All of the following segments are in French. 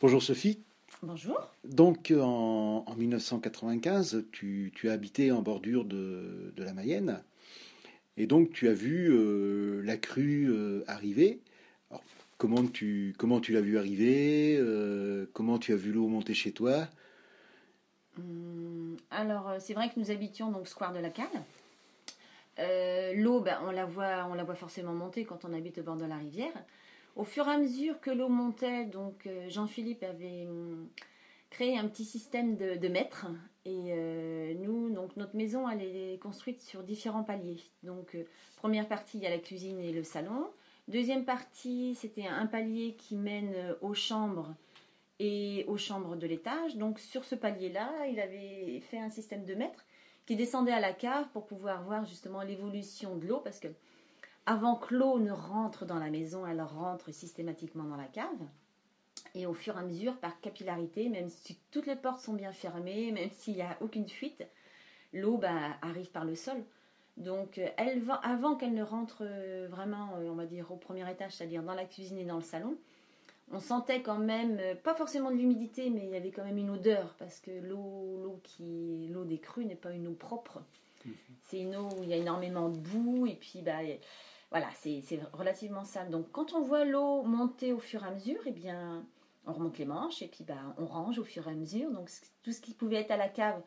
Bonjour Sophie. Bonjour. Donc en 1995, tu as habité en bordure de la Mayenne et donc tu as vu la crue arriver. Alors, comment tu l'as vu arriver, comment tu as vu l'eau monter chez toi? Alors, c'est vrai que nous habitions donc Square de la Cale. L'eau, ben, on la voit forcément monter quand on habite au bord de la rivière. Au fur et à mesure que l'eau montait, donc Jean-Philippe avait créé un petit système de mètres. Et nous, donc notre maison, elle est construite sur différents paliers. Donc, première partie, il y a la cuisine et le salon. Deuxième partie, c'était un palier qui mène aux chambres et aux chambres de l'étage. Donc sur ce palier-là, il avait fait un système de mètres qui descendait à la cave pour pouvoir voir justement l'évolution de l'eau, parce que avant que l'eau ne rentre dans la maison, elle rentre systématiquement dans la cave. Et au fur et à mesure, par capillarité, même si toutes les portes sont bien fermées, même s'il n'y a aucune fuite, l'eau arrive par le sol. Donc, elle va, avant qu'elle ne rentre vraiment, on va dire, au premier étage, c'est-à-dire dans la cuisine et dans le salon, on sentait quand même, pas forcément de l'humidité, mais il y avait quand même une odeur, parce que l'eau des crues n'est pas une eau propre. C'est une eau où il y a énormément de boue, et puis voilà, c'est relativement sale. Donc quand on voit l'eau monter au fur et à mesure, eh bien, on remonte les manches, et puis on range au fur et à mesure. Donc tout ce qui pouvait être à la cave,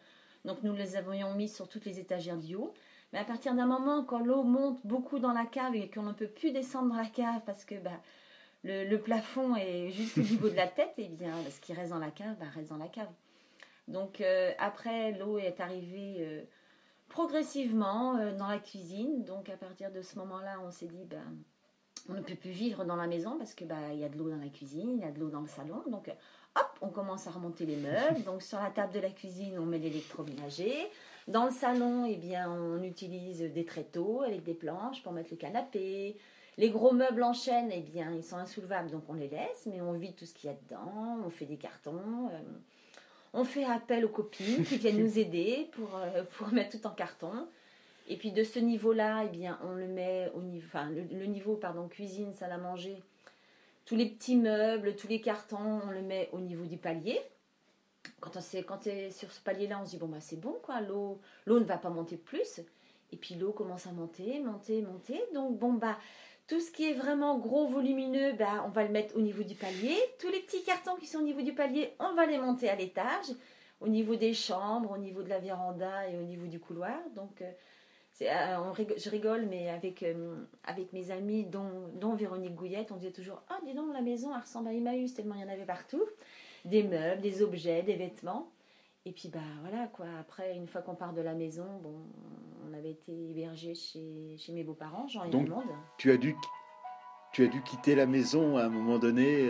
donc nous les avions mis sur toutes les étagères du haut. Mais à partir d'un moment, quand l'eau monte beaucoup dans la cave et qu'on ne peut plus descendre dans la cave parce que le plafond est juste au niveau de la tête, et bien ce qui reste dans la cave, reste dans la cave. Donc après, l'eau est arrivée progressivement dans la cuisine. Donc à partir de ce moment-là, on s'est dit, on ne peut plus vivre dans la maison parce que il y a de l'eau dans la cuisine, il y a de l'eau dans le salon. Donc hop, on commence à remonter les meubles. Donc sur la table de la cuisine, on met l'électroménager. Dans le salon, eh bien, on utilise des tréteaux avec des planches pour mettre le canapé. Les gros meubles en chaîne, eh bien, ils sont insoulevables, donc on les laisse, mais on vide tout ce qu'il y a dedans, on fait des cartons, on fait appel aux copines qui viennent nous aider pour mettre tout en carton. Et puis de ce niveau-là, eh bien, on le met au niveau, enfin, le niveau, pardon, cuisine, salle à manger, tous les petits meubles, tous les cartons, on le met au niveau du palier. Quand on est sur ce palier-là, on se dit, c'est bon, quoi, l'eau ne va pas monter plus. Et puis l'eau commence à monter, monter, monter. Donc tout ce qui est vraiment gros, volumineux, on va le mettre au niveau du palier. Tous les petits cartons qui sont au niveau du palier, on va les monter à l'étage, au niveau des chambres, au niveau de la véranda et au niveau du couloir. Donc je rigole, mais avec mes amis, dont Véronique Gouillette, on disait toujours, oh dis donc, la maison elle ressemble à Emmaüs, tellement il y en avait partout. Des meubles, des objets, des vêtements. Et puis voilà quoi. Après, une fois qu'on part de la maison, on avait été hébergés chez mes beaux-parents, Jean et Donc Raymond. tu as dû, tu as dû quitter la maison à un moment donné.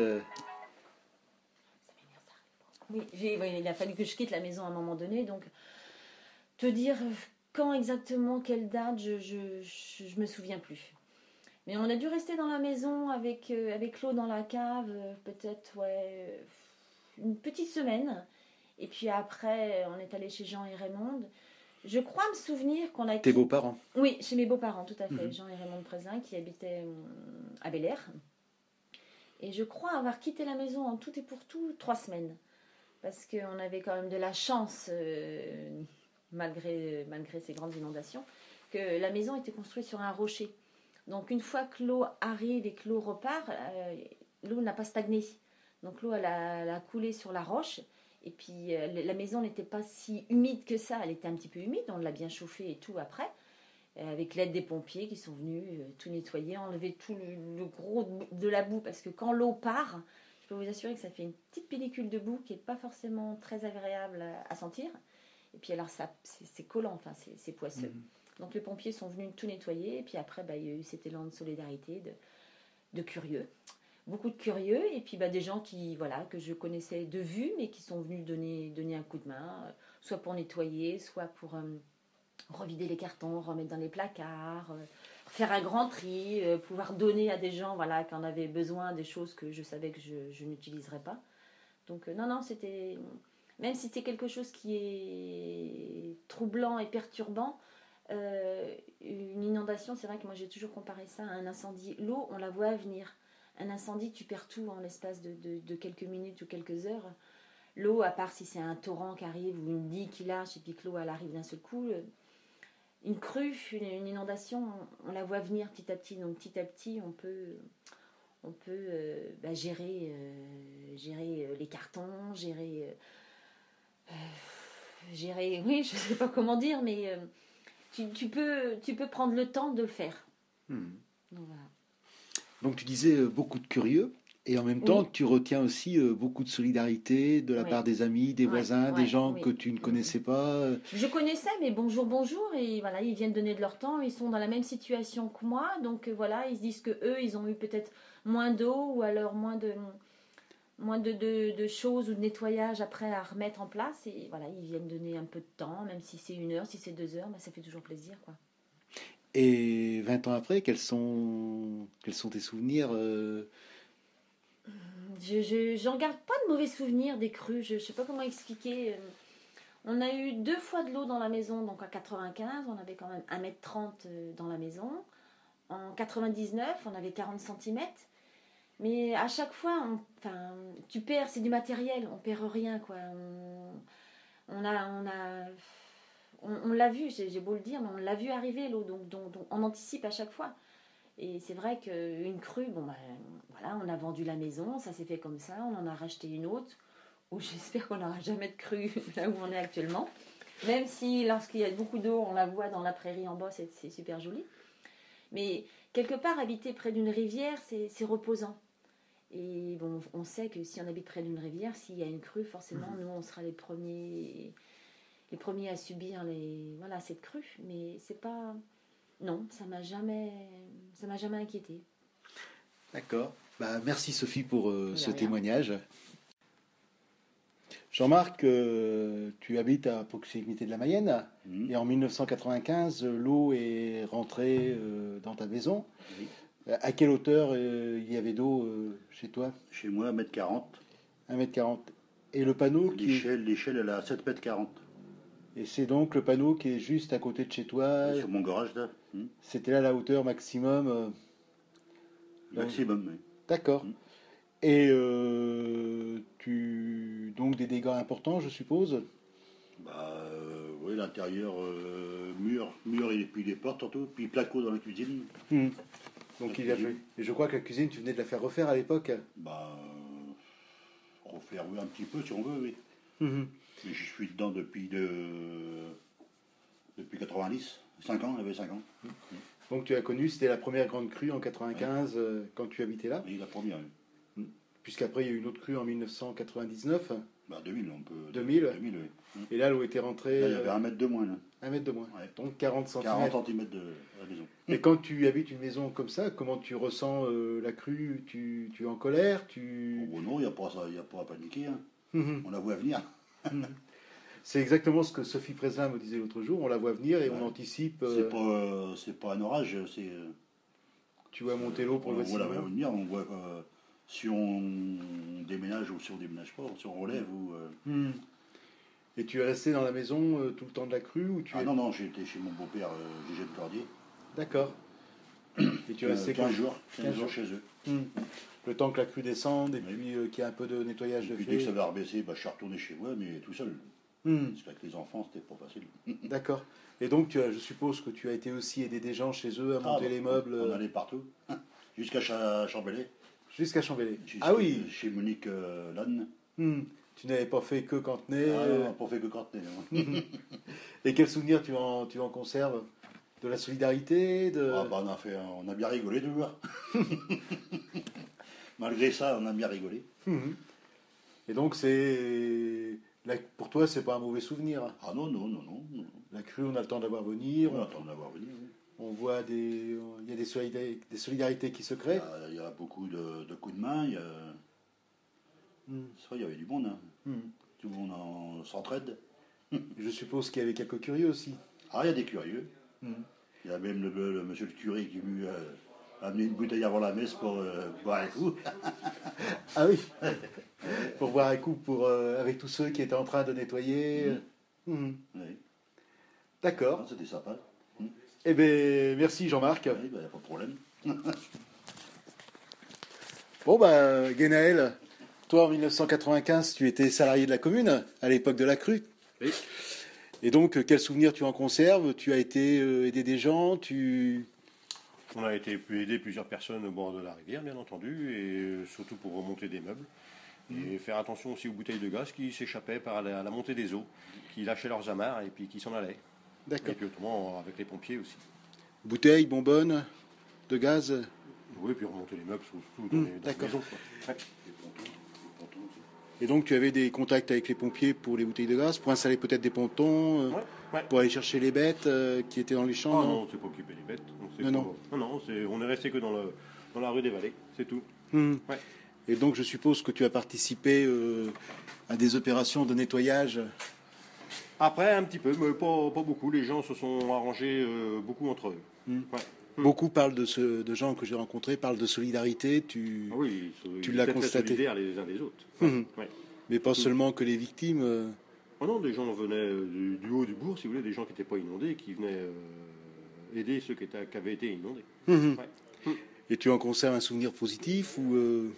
Oui, il a fallu que je quitte la maison à un moment donné. Donc, te dire quand exactement, quelle date, je me souviens plus. Mais on a dû rester dans la maison avec l'eau dans la cave, peut-être une petite semaine. Et puis après, on est allé chez Jean et Raymond. Je crois me souvenir qu'on a Tes beaux-parents. Oui, chez mes beaux-parents, tout à fait. Jean et Raymond de Prézin, qui habitaient à Bel Air. Et je crois avoir quitté la maison en tout et pour tout 3 semaines. Parce qu'on avait quand même de la chance, malgré ces grandes inondations, que la maison était construite sur un rocher. Donc une fois que l'eau arrive et que l'eau repart, l'eau n'a pas stagné. Donc l'eau, elle a coulé sur la roche. Et puis la maison n'était pas si humide que ça. Elle était un petit peu humide, on l'a bien chauffée et tout après. Avec l'aide des pompiers qui sont venus tout nettoyer, enlever tout le gros de la boue. Parce que quand l'eau part, je peux vous assurer que ça fait une petite pellicule de boue qui n'est pas forcément très agréable à sentir. Et puis alors c'est collant, enfin c'est poisseux. Donc les pompiers sont venus tout nettoyer. Et puis après, il y a eu cet élan de solidarité de curieux. Beaucoup de curieux. Et puis des gens que je connaissais de vue, mais qui sont venus donner un coup de main. Soit pour nettoyer, soit pour revider les cartons, remettre dans les placards, faire un grand tri, pouvoir donner à des gens qui en avaient besoin des choses que je savais que je n'utiliserais pas. Donc non, c'était... Même si c'est quelque chose qui est troublant et perturbant, une inondation, c'est vrai que moi j'ai toujours comparé ça à un incendie. L'eau, on la voit venir. un incendie, tu perds tout en l'espace de quelques minutes ou quelques heures. L'eau, à part si c'est un torrent qui arrive ou une digue qui lâche et puis que l'eau elle arrive d'un seul coup, une crue, une inondation, on la voit venir petit à petit. Donc petit à petit, on peut gérer les cartons, oui, je ne sais pas comment dire, mais tu peux prendre le temps de le faire. Donc, voilà. Donc tu disais beaucoup de curieux, et en même temps tu retiens aussi beaucoup de solidarité de la part des amis, des voisins, des gens que tu ne connaissais pas. Je connaissais, mais bonjour, et voilà, ils viennent donner de leur temps, ils sont dans la même situation que moi, donc voilà, ils se disent que eux, ils ont eu peut-être moins d'eau ou alors moins de choses ou de nettoyage après à remettre en place, et voilà, ils viennent donner un peu de temps, même si c'est 1 heure, si c'est 2 heures, ça fait toujours plaisir, quoi. Et 20 ans après, quels sont tes souvenirs J'en garde pas de mauvais souvenirs des crues, je sais pas comment expliquer. On a eu 2 fois de l'eau dans la maison, donc en 95, on avait quand même 1,30 m dans la maison. En 99, on avait 40 cm. Mais à chaque fois, tu perds, c'est du matériel, on perd rien, quoi. On l'a vu, j'ai beau le dire, mais on l'a vu arriver l'eau, donc on anticipe à chaque fois. Et c'est vrai qu'une crue, voilà, on a vendu la maison, ça s'est fait comme ça, on en a racheté une autre, où j'espère qu'on n'aura jamais de crue là où on est actuellement. Même si lorsqu'il y a beaucoup d'eau, on la voit dans la prairie en bas, c'est super joli. Mais quelque part, habiter près d'une rivière, c'est reposant. Et bon, on sait que si on habite près d'une rivière, s'il y a une crue, forcément, nous, on sera les premiers à subir cette crue. Mais c'est pas... Non, ça m'a jamais inquiété. D'accord. Merci Sophie pour ce témoignage. Jean-Marc, tu habites à proximité de la Mayenne, et en 1995, l'eau est rentrée dans ta maison. Oui. À quelle hauteur il y avait d'eau chez toi? Chez moi, 1,40 m. 1,40 m. Et le panneau L'échelle, elle a 7,40 m. Et c'est donc le panneau qui est juste à côté de chez toi. Sur mon garage, là. C'était là la hauteur maximum. Maximum, oui. D'accord. Et donc des dégâts importants, je suppose? Oui, l'intérieur, mur et puis les portes surtout, puis placo dans la cuisine. Donc il a fait. Et je crois que la cuisine, tu venais de la faire refaire à l'époque. Refaire, oui, un petit peu si on veut, oui. Mais je suis dedans depuis 90, 5 ans, j'avais 5 ans. Donc tu as connu, c'était la première grande crue en 95 quand tu habitais là? Oui, la première, oui. Puisqu'après il y a eu une autre crue en 1999. 2000, on peut. 2000, oui. Et là, l'eau était rentrée. Là, il y avait 1 mètre de moins. Là. 1 mètre de moins. Ouais. Donc 40 cm. 40 cm de la maison. Et quand tu habites une maison comme ça, comment tu ressens la crue? Tu es en colère? Non, il n'y a pas à paniquer. Hein. On la voit venir. C'est exactement ce que Sophie Preslin me disait l'autre jour. On la voit venir et on anticipe. C'est pas un orage. Tu vois monter l'eau pour le On la voit venir. On voit si on déménage ou si on déménage pas, si on relève ou. Et tu es resté dans la maison tout le temps de la crue ou non, j'étais chez mon beau-père, Gégène Cordier. D'accord. Et tu es resté 15 jours chez eux. Le temps que la crue descende et puis qu'il y a un peu de nettoyage de fait. Dès que ça va rebaisser, je suis retourné chez moi, mais tout seul. Parce qu'avec les enfants, c'était pas facile. D'accord. Et donc, je suppose que tu as été aussi aider des gens chez eux à monter les meubles. On allait partout. Jusqu'à Chambélet. Jusqu'à Chambélet. Oui. Chez Monique Lannes. Tu n'avais pas fait que Cantenay. Non, pas fait que Cantenay. Et quels souvenirs tu en conserves? De la solidarité on a bien rigolé toujours. Malgré ça, on a bien rigolé. Et donc, pour toi, c'est pas un mauvais souvenir? Ah non. La crue, on a le temps d'avoir venir. On a le temps d'avoir venir, oui. On voit il y a des solidarités qui se créent. Il y a beaucoup de coups de main. C'est vrai, il y avait du monde. Hein. Tout le monde s'entraide. Je suppose qu'il y avait quelques curieux aussi. Ah, il y a des curieux. Il y a même le monsieur le curé qui lui a amené une bouteille avant la messe pour boire un coup. Ah oui. Pour boire un coup avec tous ceux qui étaient en train de nettoyer. Oui. D'accord. C'était sympa. Eh bien, merci Jean-Marc. Oui, il n'y a pas de problème. Bon, bah, Guénaël, toi, en 1995, tu étais salarié de la commune, à l'époque de la crue. Oui. Et donc, quels souvenirs tu en conserves? Tu as été aider des gens, On a été aider plusieurs personnes au bord de la rivière, bien entendu, et surtout pour remonter des meubles. Et faire attention aussi aux bouteilles de gaz qui s'échappaient par la montée des eaux, qui lâchaient leurs amarres et puis qui s'en allaient. D'accord. Et puis autrement, avec les pompiers aussi. Bouteilles, bonbonnes, de gaz? Oui, puis remonter les meubles surtout dans les d'accord. maisons, quoi. Ouais. Et donc, tu avais des contacts avec les pompiers pour les bouteilles de gaz, pour installer peut-être des pontons, Ouais. pour aller chercher les bêtes qui étaient dans les champs? Ah non, on ne s'est pas occupé des bêtes. On est resté que dans la rue des Vallées, c'est tout. Ouais. Et donc, je suppose que tu as participé à des opérations de nettoyage? Après, un petit peu, mais pas beaucoup. Les gens se sont arrangés beaucoup entre eux. Ouais. Beaucoup parlent de gens que j'ai rencontrés, parlent de solidarité. Ah oui, tu l'as constaté. Solidaires les uns des autres. Ouais. Mais pas seulement que les victimes. Oh non, des gens venaient du haut du bourg, si vous voulez, des gens qui n'étaient pas inondés, qui venaient aider ceux qui avaient été inondés. Ouais. Et tu en conserves un souvenir positif ou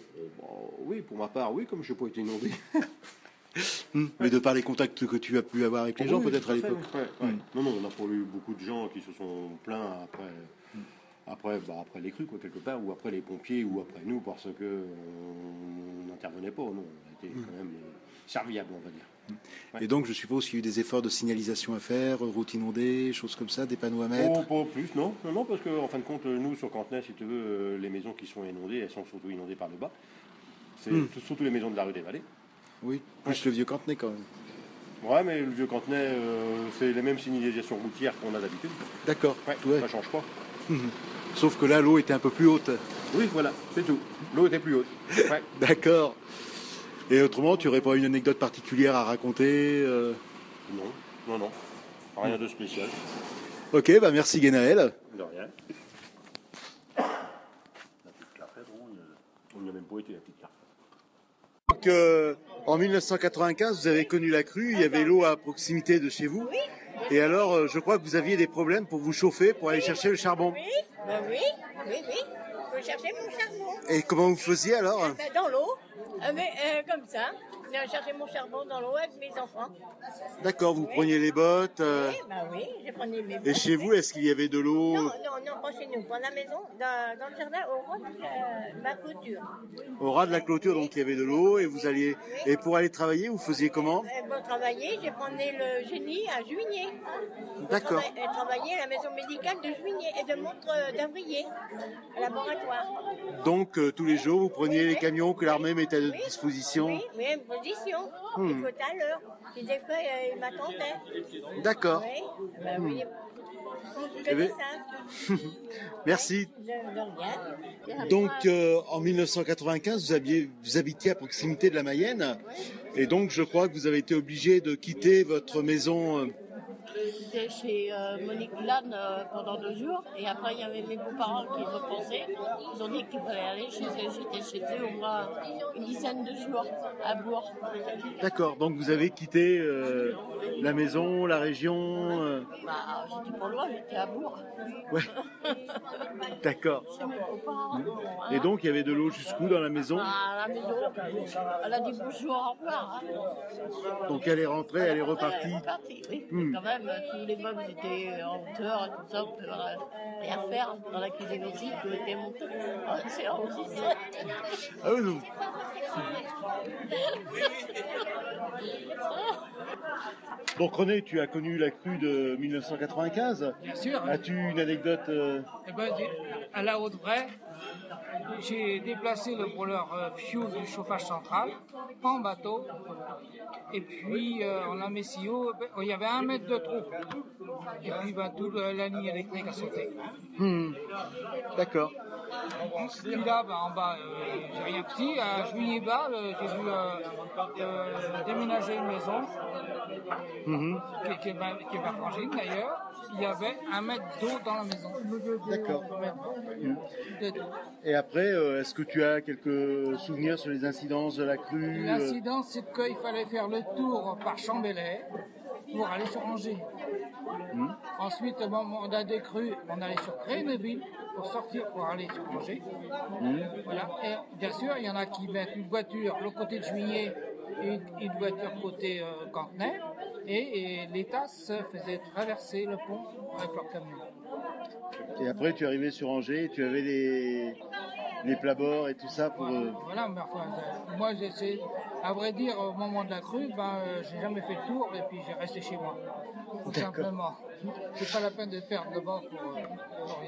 Oui, pour ma part, oui, comme je n'ai pas été inondé. Mais de par les contacts que tu as pu avoir avec les gens, peut-être à l'époque. Non, on n'a pas eu beaucoup de gens qui se sont plaints après les crues, quoi, quelque part, ou après les pompiers, ou après nous, parce que on n'intervenait pas. Non, on a été quand même serviables, on va dire. Et donc, je suppose qu'il y a eu des efforts de signalisation à faire, routes inondées, choses comme ça, des panneaux à mettre? Pas plus, non, parce qu'en fin de compte, nous, sur Cantenay, si tu veux, les maisons qui sont inondées, elles sont surtout inondées par le bas. C'est surtout les maisons de la rue des Vallées. Oui, plus le vieux Cantenay quand même. Ouais, mais le vieux Cantenay, c'est les mêmes signalisations routières qu'on a d'habitude. D'accord. Ouais. Ça change pas. Sauf que là, l'eau était un peu plus haute. Oui, voilà, c'est tout. L'eau était plus haute. Ouais. D'accord. Et autrement, tu n'aurais pas une anecdote particulière à raconter Non. Rien de spécial. Ok, bah merci Guénaël. De rien. La petite Carfette, on n'y a même pas été, la petite Carfette. Donc, en 1995, vous avez connu la crue, il y avait l'eau à proximité de chez vous. Et alors, je crois que vous aviez des problèmes pour vous chauffer, pour aller chercher le charbon. Oui. Je cherchais mon charbon. Et comment vous faisiez alors? Dans l'eau, comme ça. Je cherchais mon charbon dans l'eau avec mes enfants. D'accord, vous preniez les bottes. Oui, je prenais mes bottes. Et chez vous, est-ce qu'il y avait de l'eau? Non, pas chez nous, pas à la maison, dans le jardin, au ras de la clôture. Au ras de la clôture, donc il y avait de l'eau, et vous alliez. Et pour aller travailler, vous faisiez comment? Pour travailler, j'ai prenais le génie à Juigné. D'accord. J'ai travaillé à la maison médicale de Juigné et de Montre d'Avrier, à laboratoire. Donc tous les jours, vous preniez les camions que l'armée mettait à disposition? Oui, position. Il faut à l'heure. Si des fois, il m'attendait. D'accord. Oui. Eh bien, merci. De rien. Donc en 1995, vous habitiez à proximité de la Mayenne, et donc je crois que vous avez été obligé de quitter votre maison. J'étais chez Monique Lannes pendant 2 jours, et après il y avait mes beaux-parents qui ont pensé. Ils ont dit qu'il fallait aller chez eux. J'étais chez eux au moins une dizaine de jours à Bourg. D'accord, donc vous avez quitté la maison, la région. J'étais pas loin, j'étais à Bourg. Ouais. D'accord. Chez mes copains. Et donc il y avait de l'eau jusqu'où dans la maison? À la maison, elle a dit bonjour, au revoir. Donc elle est rentrée, elle est repartie. Elle est repartie, oui. Quand même, tous les meubles étaient en hauteur et tout ça, on peut rien faire. Dans la cuisine aussi, tout était monté. C'est enregistré. Ah oui, non. Donc René, tu as connu la crue de 1995. Bien sûr. As-tu une anecdote À la Haute-Vraie, j'ai déplacé le brûleur fioul du chauffage central en bateau. Et puis, on a mis si haut, il y avait 1 mètre de trou. Et puis, toute la ligne électrique a sauté. D'accord. Puis là, en bas, j'ai rien pris. À Juillet-Bas, j'ai dû déménager une maison, qui est ma frangine d'ailleurs. Il y avait 1 mètre d'eau dans la maison. D'accord. De tout. Et après, est-ce que tu as quelques souvenirs sur les incidences de la crue? L'incident, c'est qu'il fallait faire le tour par Chambélet pour aller sur Angers. Ensuite, au moment de la décrue, on allait sur Créneville pour sortir, pour aller sur Angers. Voilà. Et bien sûr, il y en a qui mettent une voiture le côté de Juillet et une voiture côté Cantenay. Et l'État se faisait traverser le pont avec leur camion. Et après, tu es arrivé sur Angers, tu avais les plabords et tout ça pour... Voilà, mais enfin, moi, à vrai dire, au moment de la crue, j'ai jamais fait le tour et puis j'ai resté chez moi. Tout simplement. C'est pas la peine de perdre le banc pour rien.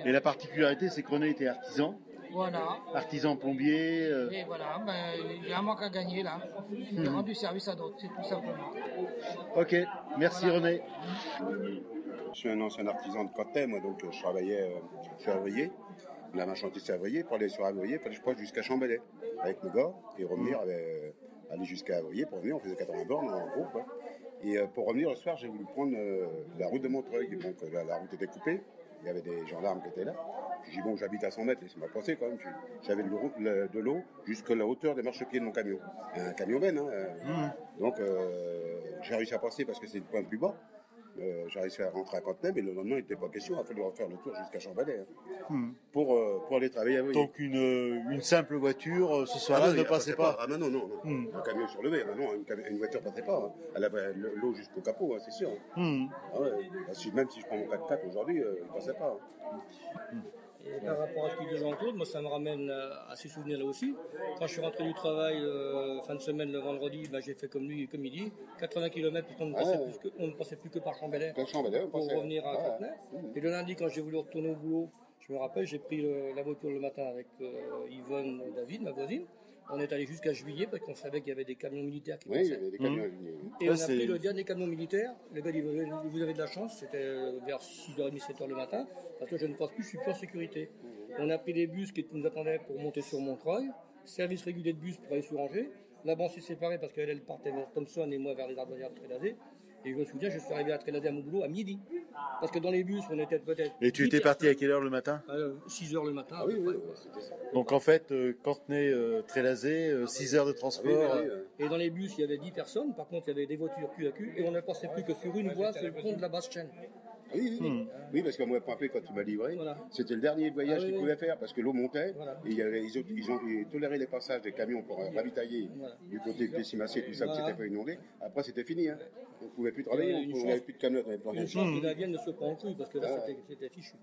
Et la particularité, c'est qu'on était artisan. Voilà. Artisan plombier. Et voilà, il y a un manque à gagner là. Il rend du service à d'autres, c'est tout simplement. Ok, merci René. Je suis un ancien artisan de Cantenay, moi, donc je travaillais sur Avrier. On avait un chantier sur Avrier. Pour aller sur Avrier, il fallait que je passe jusqu'à Chambelay avec le gars et revenir, aller jusqu'à Avrier pour revenir. On faisait 80 bornes en gros, quoi. Et pour revenir le soir, j'ai voulu prendre la route de Montreuil. Donc la route était coupée. Il y avait des gendarmes qui étaient là. J'ai dit, bon, j'habite à 100 mètres, laissez-moi passer quand même. J'avais de l'eau jusqu'à la hauteur des marchepieds de mon camion. Un camion ben, Donc, j'ai réussi à passer parce que c'est le point le plus bas. J'ai réussi à rentrer à Cantenay, mais le lendemain, il n'était pas question. Il a fallu refaire le tour jusqu'à Chambelay pour aller travailler à Voyer. Donc, une simple voiture, ce soir-là, ne passait pas. Ah, non. Un camion sur le V, une voiture ne passait pas. Elle avait l'eau jusqu'au capot, c'est sûr. Ah ouais. Même si je prends mon 4x4 aujourd'hui, il ne passait pas. Et par rapport à ce qu'il dit Jean-Claude, moi ça me ramène à ces souvenirs-là aussi. Quand je suis rentré du travail fin de semaine le vendredi, j'ai fait comme lui, comme il dit, 80 km parce qu'on ne passait plus que par Chambelay pour revenir à Cantenay. Et le lundi, quand j'ai voulu retourner au boulot, je me rappelle, j'ai pris la voiture le matin avec Yvonne David, ma voisine. On est allé jusqu'à Juillet parce qu'on savait qu'il y avait des camions militaires qui passaient. Oui, il y avait des camions alignés. Et on a pris le dernier camion militaire. Le gars dit, vous avez de la chance, c'était vers 6h30, 7h le matin, parce que je ne passe plus, je suis plus en sécurité. On a pris des bus qui nous attendaient pour monter sur Montreuil, service régulier de bus pour aller sur Angers. Là-bas, on s'est séparés parce qu'elle partait vers Thomson et moi vers les Arbonnières de Trélazé. Et je me souviens, je suis arrivé à Trélazé à mon boulot à midi. Parce que dans les bus, on était peut-être... Et tu étais parti à quelle heure le matin ? 6h le matin. Ah oui, c'était ça. Donc en fait, Cantenay, Trélazé, 6 heures de transport. Et dans les bus, il y avait 10 personnes. Par contre, il y avait des voitures cul à cul. Et on ne passait plus que sur une voie, c'est le pont de la Basse-Chaîne. Oui, parce que moi, Pampé, quand tu m'as livré, c'était le dernier voyage qu'ils pouvaient faire parce que l'eau montait et ils ont toléré les passages des camions pour ravitailler du côté de Pessimacé, tout ça, que c'était pas inondé. Après, c'était fini. On ne pouvait plus travailler, on n'avait plus de camions. Une chance que la Vienne ne se prend en cru parce que là, c'était fichu.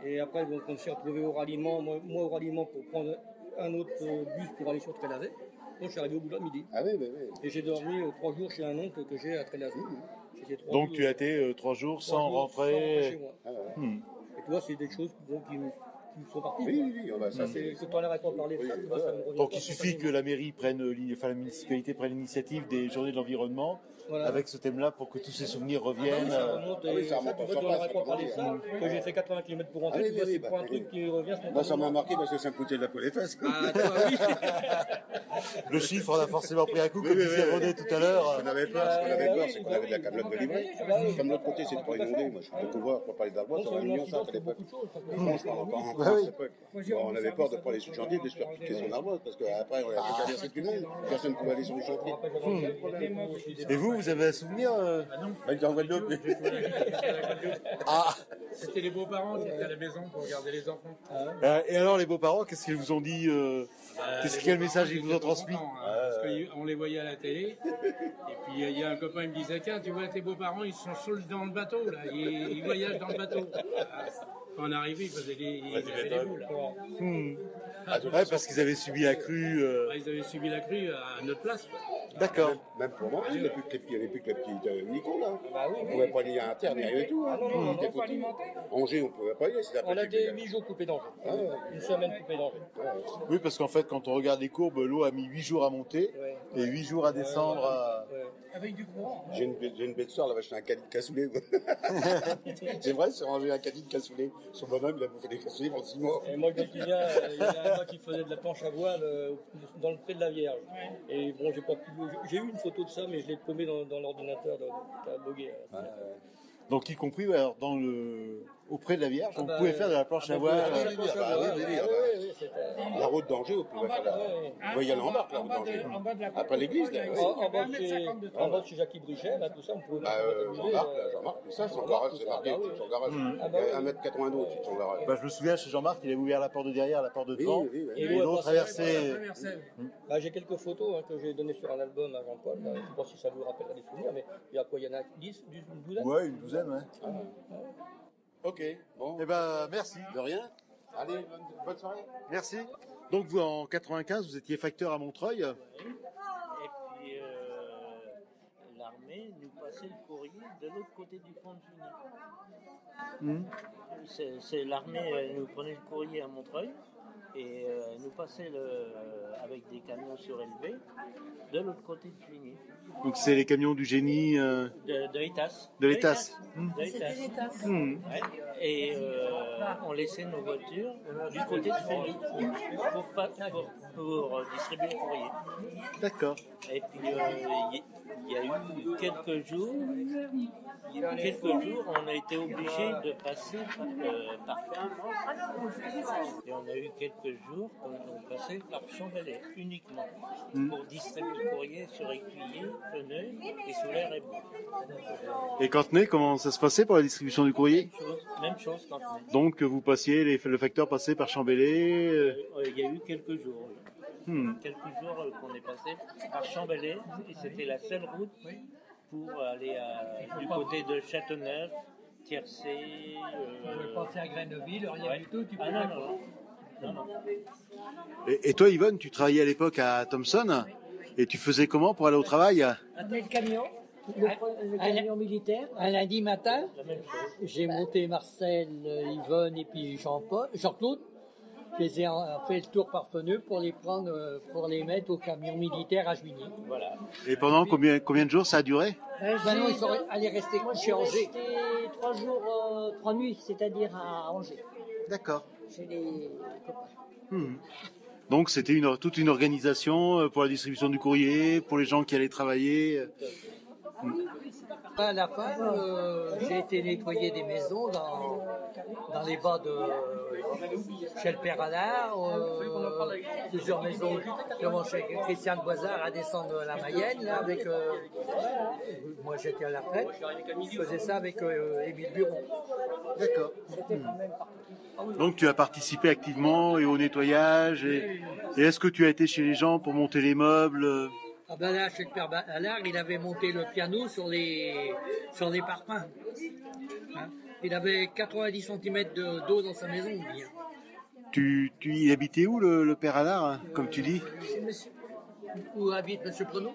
Et après, donc, on s'est retrouvé au ralliement, moi au ralliement pour prendre un autre bus pour aller sur Trélazé. Moi, je suis arrivé au bout de midi. Et j'ai dormi 3 jours chez un oncle que j'ai à Trélazé. Donc tu as été 3 jours sans rentrer chez moi. Et toi, c'est des choses qui me sont parties. Oui, ça c'est tout à l'heure avec toi parler de ça. Ça me revient. Donc il suffit que la mairie la municipalité prenne l'initiative des journées de l'environnement avec ce thème-là pour que tous ces souvenirs reviennent. Ça remonte. Que j'ai fait 80 km pour rentrer. C'est pour un truc qui revient. Moi, ça m'a marqué parce que ça me coûtait de la peau les fesses. Le chiffre, on a forcément pris un coup, comme disait René tout à l'heure. On avait peur, c'est qu'on avait de la camelote de livrer. Comme l'autre côté, c'est pas inondé. Moi, je suis découvert pour parler d'Arbois, ça aurait mis ça à l'époque. Franchement, encore à cette époque. On avait peur de prendre les sous-chantiers, de se faire piquer son Arbois, parce qu'après, on avait traversé tout le monde. Personne ne pouvait aller sur les chantiers. Et vous avez un souvenir Il était en Guadeloupe. C'était les beaux-parents qui étaient à la maison pour regarder les enfants. Et alors, les beaux-parents, qu'est-ce qu'ils vous ont dit quel message ils vous ont transmis? Parce qu'on les voyait à la télé. Et puis il y a un copain qui me disait, tiens, tu vois tes beaux-parents, ils sont seuls dans le bateau, là. Ils voyagent dans le bateau. Quand on est arrivé, ils faisaient des boules. Ouais, parce qu'ils avaient subi la crue. Ils avaient subi la crue à notre place. D'accord. Même pour moi, il n'y avait plus que les petits Nico, là. On ne pouvait pas aller à un terre, ni rien du tout. Angers, on ne pouvait pas y aller. On a des 8 jours coupés d'Angers. Une semaine coupée d'Angers. Oui, parce qu'en fait, quand on regarde les courbes, l'eau a mis 8 jours à monter et 8 jours à descendre. Avec du courant. J'ai une belle soeur, elle avait acheté un caddie de cassoulet. C'est vrai, c'est rangé un caddie de cassoulet. Son bonhomme, il a bouffé des cassoulets pendant 6 mois. Et moi, je me souviens, il y a un gars qui faisait de la planche à voile dans le pré de la Vierge. Et bon, j'ai eu une photo de ça, mais je l'ai paumé dans l'ordinateur de Boguet. Donc, y compris alors, auprès de la Vierge, on bah, pouvait faire de la planche à voile. La route d'Angers, vous pouvez faire vous voyez, il y en a en bas, la route d'Angers. Après l'église, là. En bas de chez Jackie Brichet, là, tout ça, on pouvait. Jean-Marc, ça, son garage, c'est marqué, son garage. Il y a 1,80 m de son garage. Bah, je me souviens, chez Jean-Marc, il avait ouvert la porte de derrière, la porte de devant, Et et l'autre traversait. Bah, j'ai quelques photos que j'ai données sur un album à Jean-Paul. Je ne sais pas si ça vous rappellera des souvenirs, mais il y a quoi? Il y en a 10, une douzaine? Ouais, une douzaine, ouais. Ok, bon. Eh ben, merci. De rien. Allez, bonne soirée. Merci. Donc, vous, en 95, vous étiez facteur à Montreuil. Et puis, l'armée nous passait le courrier de l'autre côté du pont de Vigny. C'est l'armée nous prenait le courrier à Montreuil et nous passait avec des camions surélevés de l'autre côté de Vigny. Donc, c'est les camions du génie. De l'ETAS. De l'ETAS. C'était l'ETAS. Ouais. Et on laissait nos voitures du côté de Vigny pour distribuer le courrier. D'accord. Et puis il y a eu quelques jours, on a été obligé de passer par et on a eu quelques jours où on passait par Chambelay uniquement pour distribuer le courrier sur Écuyer, Feneuil et Soulaire et Bourg. Et Cantenay, comment ça se passait pour la distribution du courrier? Même chose Cantenay. Donc, vous passiez, le facteur passait par Chambelay. Il y a eu quelques jours. Quelques jours qu'on est passé par Chambelay et c'était la seule route pour aller du côté de Châteauneuf, Tiercé. On ne veut pas faire Greneville, rien du tout. Tu peux non. Et toi, Yvonne, tu travaillais à l'époque à Thomson et tu faisais comment pour aller au travail? Le camion. Le camion militaire. Un lundi matin, j'ai monté Marcel, Yvonne et puis Jean-Claude. Je les ai fait le tour par Feneux pour les prendre, pour les mettre au camion militaire à Juigny. Voilà. Et pendant combien de jours ça a duré? Non, ils sont allés rester chez Angers. Resté 3 jours, 3 nuits, c'est-à-dire à Angers. D'accord. Chez les copains. Donc c'était toute une organisation pour la distribution du courrier, pour les gens qui allaient travailler. À la fin, j'ai été nettoyer des maisons dans les bas de chez le Père Alain, plusieurs maisons devant chez Christian de Boisard à descendre la Mayenne, là, avec moi j'étais à la retraite, je faisais ça avec Émile Buron. D'accord. Donc tu as participé activement et au nettoyage et est-ce que tu as été chez les gens pour monter les meubles? Ah ben là, chez le Père Allard, il avait monté le piano sur les parpaings. Hein, il avait 90 cm d'eau dans sa maison, lui. Il habitait où, le Père Allard, hein, comme tu dis? Où habite M. Preneau.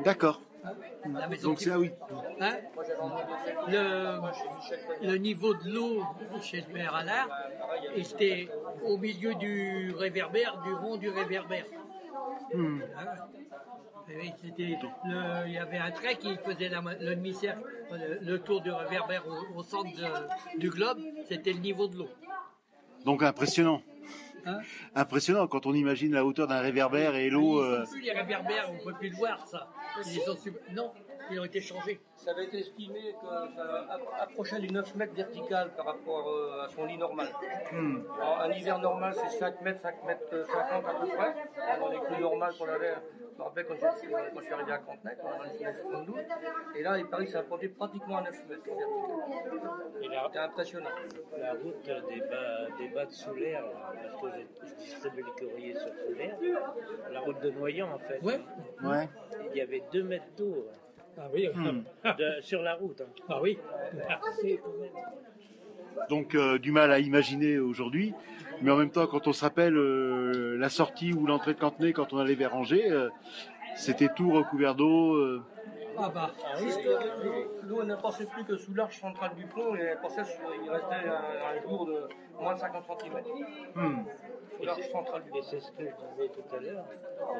D'accord. Donc c'est là, oui. Hein, le niveau de l'eau chez le Père Allard était au milieu du réverbère, du rond du réverbère. Hein, il y avait un trait qui faisait le demi-cercle, le tour du réverbère au centre du globe, c'était le niveau de l'eau. Donc impressionnant. Hein? Impressionnant quand on imagine la hauteur d'un réverbère et l'eau. Ils ne sont plus les réverbères, on ne peut plus le voir ça. Non, ils ont été changés. Ça avait été estimé que ça approchait du 9 mètres vertical par rapport à son lit normal. Alors, un hiver normal, c'est 5 mètres 50 à peu près. Dans les crues normales qu'on avait, je me rappelle quand je suis arrivé à Cantenay, on avait une 72. Et là, il paraît que ça a produit pratiquement à 9 mètres vertical. C'était impressionnant. La route des bas de Soulaire, parce que je distribue les courriers sur Soulaire, la route de Noyant en fait. Ouais. Il y avait 2 mètres d'eau. Ah oui. Sur la route. Hein. Ah oui. Donc du mal à imaginer aujourd'hui, mais en même temps quand on se rappelle la sortie ou l'entrée de Cantenay quand on allait vers Angers, c'était tout recouvert d'eau. Ah bah, l'eau ne passait plus que sous l'arche centrale du pont et il restait un jour de moins de 50 cm. Sous l'arche centrale du pont. Et c'est ce que je disais tout à l'heure,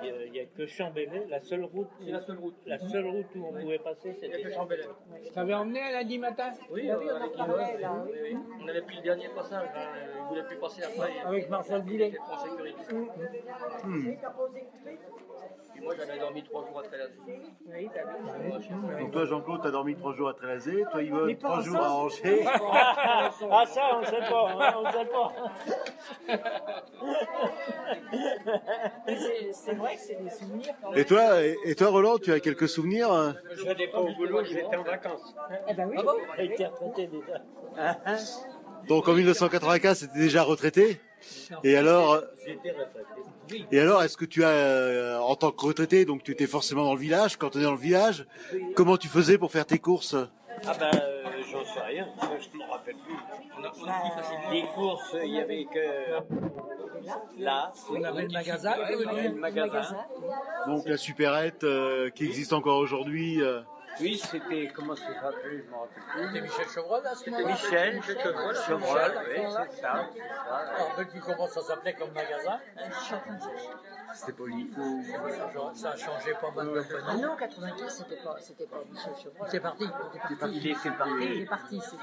il n'y a que Chambelay, la seule route où on pouvait passer, c'était Chambelay. Je t'avais emmené un lundi matin? Oui, on avait pris le dernier passage, il ne voulait plus passer après. Avec Marcel Boulet. En sécurité. Puis moi j'avais dormi dormi 3 jours à Trélazé. Oui, t'as vu. Donc toi, Jean-Claude, t'as dormi 3 jours à Trélazé. Toi, Yvonne, Mais pas 3 jours à ensemble. Angers. Ah ça, on sait pas, hein, on sait pas. C'est vrai que c'est des souvenirs quand même. Et toi, Roland, tu as quelques souvenirs Je n'étais pas au boulot, j'étais en vacances. Eh ben oui. Ah bon? J'ai été retraité déjà. Donc en 1995, c'était déjà retraité. Et alors, J'étais retraité. Oui. est-ce que tu as, en tant que retraité, donc tu étais forcément dans le village, quand tu es dans le village, comment tu faisais pour faire tes courses? Ah ben, j'en sais rien, je ne me rappelle plus. On a plus facile. Les courses, il n'y avait que là. On avait le magasin. Le magasin. Donc la supérette qui existe encore aujourd'hui. Oui, c'était, comment ça s'appelait, je ne me rappelle plus. C'était Michel Chevreul à ce moment-là. Michel Chevreul, oui, c'est ça. Alors, depuis comment ça s'appelait comme magasin? C'était pas Unico. Ça a changé pas mal de fois. Ah non, 95, c'était pas Michel Chevreul. C'est parti. Il est parti. Il est parti, c'est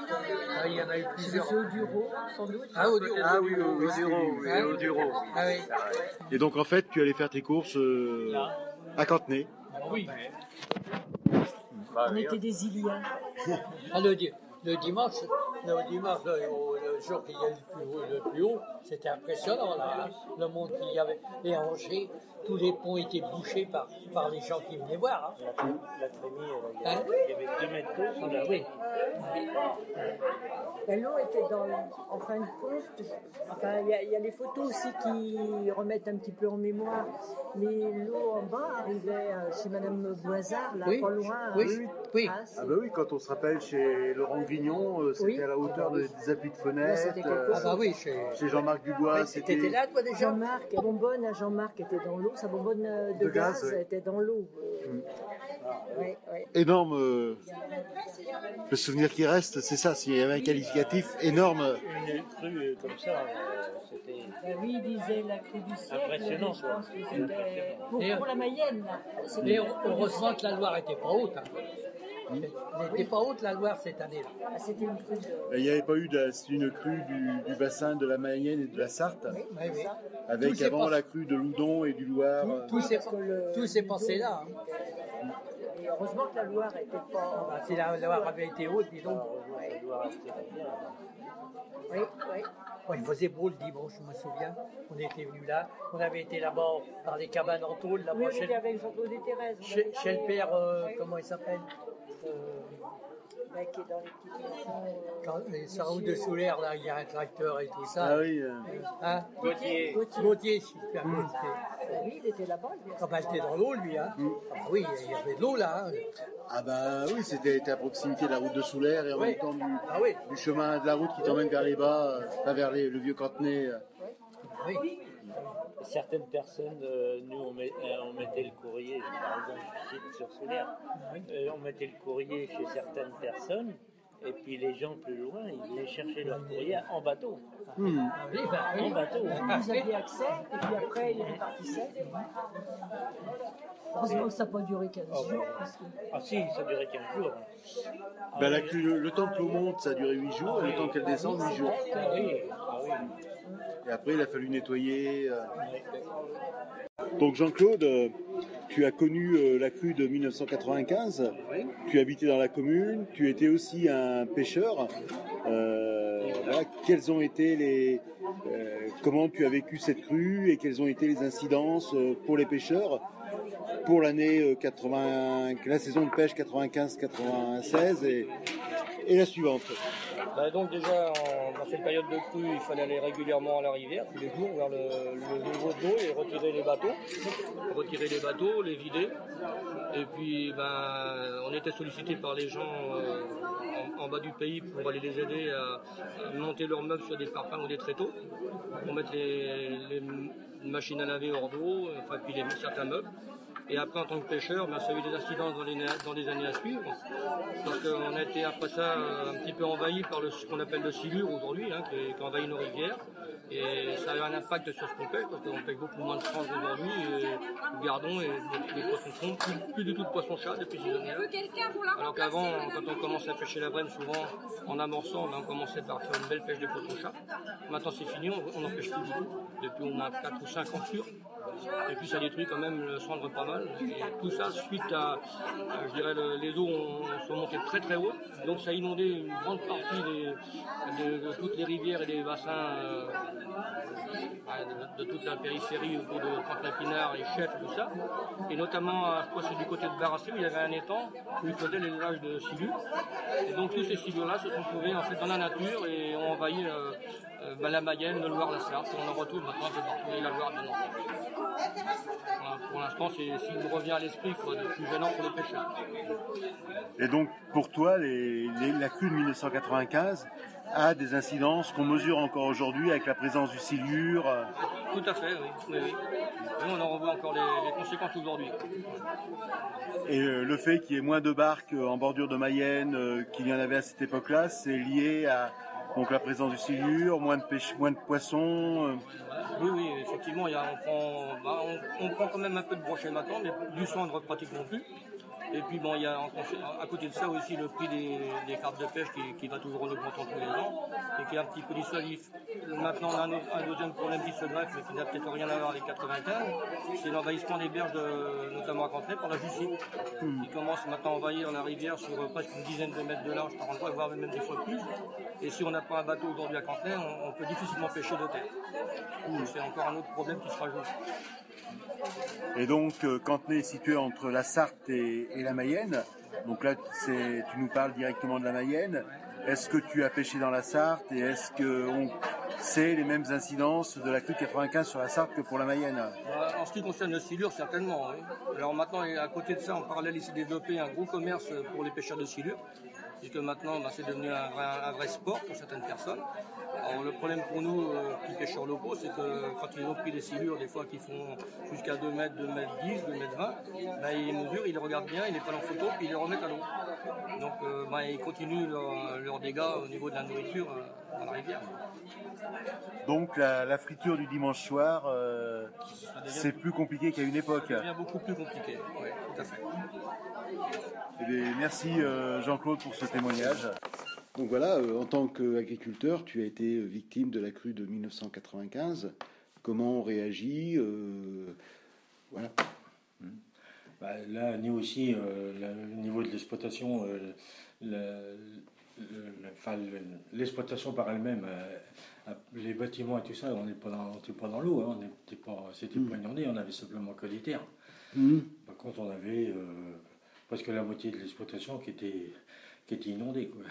Ah, il y en a eu plusieurs. C'est Oduro, sans doute. Ah, Oduro. Ah oui, Oduro. Ah oui. Et donc en fait, tu allais faire tes courses à Cantenay. Oui. On était des Iliens. Ah, le dimanche, le jour qu'il y a eu le plus haut, c'était impressionnant là, hein. Le monde qu'il y avait. Et à Angers, tous les ponts étaient bouchés par les gens qui venaient voir. Hein. La trémie, il y avait 2 mètres d'eau. Oui. L'eau était en fin de compte, enfin il y a les photos aussi qui remettent un petit peu en mémoire, mais l'eau en bas arrivait chez Madame Boisard, là Oui. pas loin. Oui. Ah bah oui, quand on se rappelle chez Laurent Grignon, c'était Oui. à la hauteur des appuis de fenêtre. c'était quelque Ah bah oui, Chez Jean-Marc Dubois, c'était... T'étais là toi déjà? Jean-Marc, la bonbonne à Jean-Marc était dans l'eau, sa bonbonne de gaz ouais. était dans l'eau. Ouais. Énorme. Le souvenir qui reste, c'est ça. S'il y avait un qualificatif énorme. Une crue comme ça, c'était Oui, il disait la crue du siècle. impressionnant. Je pense que c'était pour la Mayenne. Là. Mais heureusement que la Loire n'était pas haute. Hein. Elle n'était pas haute la Loire cette année-là. Ah, c'était une crue Il n'y avait pas eu une crue du bassin de la Mayenne et de la Sarthe, Oui. avec Tout avant s'est la crue de Loudon et du Loir. Tout s'est passé là. Hein. Et heureusement que la Loire n'était pas. Bah, si la Loire avait été haute, dis donc. Oui. Bon, il faisait beau le dimanche, je me souviens. On était venus là. On avait été là-bas dans les cabanes en tôle, là-bas Oui, on était avec Jean-Claude et Thérèse. chez le père, comment il s'appelle Qui est dans les petites maisons. Quand sa route de solaire, là, il y a un tracteur et tout ça. Ah oui. Hein Gauthier, super Gauthier. Oui, il était là-bas. Ah bah, il était dans l'eau, lui. Hein. Ah bah oui, il y avait de l'eau là. Hein. Ah bah oui, c'était à proximité de la route de Soulaire et en même temps du chemin de la route qui t'emmène vers les bas, vers le vieux Cantenay. Oui. Certaines personnes, nous on mettait le courrier, par exemple je cite sur Soulaire, on mettait le courrier chez certaines personnes, et puis les gens plus loin, ils venaient chercher leur courrier en bateau. En bateau. Vous aviez accès, et puis après, il répartissait. Heureusement que ça n'a pas duré 15 jours. Ah si, ça durait 15 jours. Ben, le temps que l'eau monte, ça a duré 8 jours, et le temps qu'elle descende, 8 jours. Ah oui. Et après, il a fallu nettoyer. Donc Jean-Claude, tu as connu la crue de 1995, tu habitais dans la commune, tu étais aussi un pêcheur. Voilà, quelles ont été comment tu as vécu cette crue et quelles ont été les incidences pour les pêcheurs pour l'année la saison de pêche 95-96 et la suivante? Bah donc déjà, dans cette période de crue, il fallait aller régulièrement à la rivière, tous les jours, voir le niveau de l'eau et retirer les bateaux, les vider. Et puis, on était sollicité par les gens en bas du pays pour aller les aider à monter leurs meubles sur des parpaings ou des tréteaux, pour mettre les machines à laver hors d'eau, puis certains meubles. Et après, en tant que pêcheur, ça a eu des incidences dans les années à suivre. Parce qu'on a été après ça un petit peu envahi par ce qu'on appelle le silure aujourd'hui, qui envahit nos rivières. Et ça a eu un impact sur ce qu'on pêche, parce qu'on pêche beaucoup moins de franges aujourd'hui, du gardon et des poissons fond, plus du tout de poissons-chat depuis ces années-là. Alors qu'avant, quand on commençait à pêcher la brème, souvent en amorçant, on commençait par faire une belle pêche de poissons-chat. Maintenant c'est fini, on n'en pêche plus du tout, depuis au moins 4 ou 5 ans sûrs. Et puis ça détruit quand même le cendre pas mal. Et tout ça suite à, je dirais, les eaux sont montées très très haut. Donc ça a inondé une grande partie de toutes les rivières et des bassins de toute la périphérie autour de Cantelin-Pinard et Chèvre, tout ça. Et notamment, je crois que c'est du côté de Barassé où il y avait un étang où ils faisaient l'élevage de silures. Et donc tous ces silures-là se sont trouvés en fait dans la nature et ont envahi la Mayenne, le Loir, la Sarthe. Et on en retrouve maintenant de partout et la Loire, bien entendu. Voilà, pour l'instant, c'est ce qui nous revient à l'esprit, quoi, de plus gênant pour les pêcheurs. Et donc, pour toi, la crue de 1995 a des incidences qu'on mesure encore aujourd'hui avec la présence du silure. Tout à fait, oui. Et on en revoit encore les conséquences aujourd'hui. Et le fait qu'il y ait moins de barques en bordure de Mayenne qu'il y en avait à cette époque-là, c'est lié à donc, la présence du silure, moins de poissons. Oui, effectivement, on prend quand même un peu de brochet maintenant, mais du cendre pratiquement plus. Et puis bon, il y a à côté de ça aussi le prix des cartes de pêche qui va toujours en augmentant tous les ans et qui est un petit peu dissuasif. Maintenant, on a un deuxième problème qui se greffe, mais qui n'a peut-être rien à voir avec 95, c'est l'envahissement des berges, notamment à Cantelin, par la Jussie, qui commence maintenant à envahir la rivière sur presque une dizaine de mètres de large par endroit, voire même des fois plus. Et si on n'a pas un bateau aujourd'hui à Cantelin, on peut difficilement pêcher de terre. C'est encore un autre problème qui se rajoute. Et donc, Cantelin est situé entre la Sarthe et la Mayenne. Donc là, tu nous parles directement de la Mayenne. Est-ce que tu as pêché dans la Sarthe et est-ce qu'on sait les mêmes incidences de la crue 95 sur la Sarthe que pour la Mayenne? En ce qui concerne le silure, certainement. Oui. Alors maintenant, à côté de ça, en parallèle, il s'est développé un gros commerce pour les pêcheurs de silure. Et que maintenant, c'est devenu un vrai sport pour certaines personnes. Alors, le problème pour nous, petits pêcheurs locaux, c'est que quand ils ont pris des silures, des fois qui font jusqu'à 2 mètres, 2 mètres 10, 2 mètres 20, ils mesurent, ils les regardent bien, ils les prennent en photo, puis ils les remettent à l'eau. Donc ils continuent leurs dégâts au niveau de la nourriture dans la rivière. Donc la friture du dimanche soir, c'est plus compliqué qu'à une époque. Ça devient beaucoup plus compliqué, oui, tout à fait. Eh bien, merci Jean-Claude pour ce témoignage. Donc voilà, en tant qu'agriculteur, tu as été victime de la crue de 1995. Comment on réagit voilà. Là, nous aussi, au niveau de l'exploitation, l'exploitation par elle-même, les bâtiments et tout ça, on n'était pas dans l'eau, hein, c'était pas inondé, on avait simplement que des terres. Par contre, on avait presque la moitié de l'exploitation qui était inondée, quoi.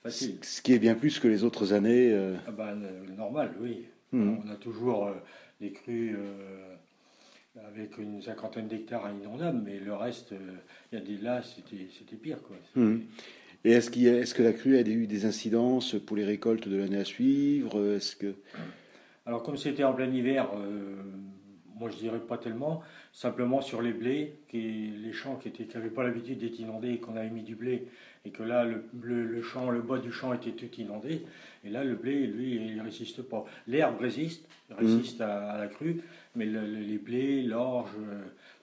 Facile. Ce qui est bien plus que les autres années. Normal, oui. On a toujours des crues avec une 50aine d'hectares inondables, mais le reste, c'était pire, quoi. Et est-ce que la crue a eu des incidences pour les récoltes de l'année à suivre? Alors, comme c'était en plein hiver, moi je dirais pas tellement, simplement sur les blés, les champs qui n'avaient pas l'habitude d'être inondés et qu'on avait mis du blé, et que là le bas du champ était tout inondé, et là le blé, lui, il résiste pas. L'herbe résiste à la crue, mais les blés, l'orge,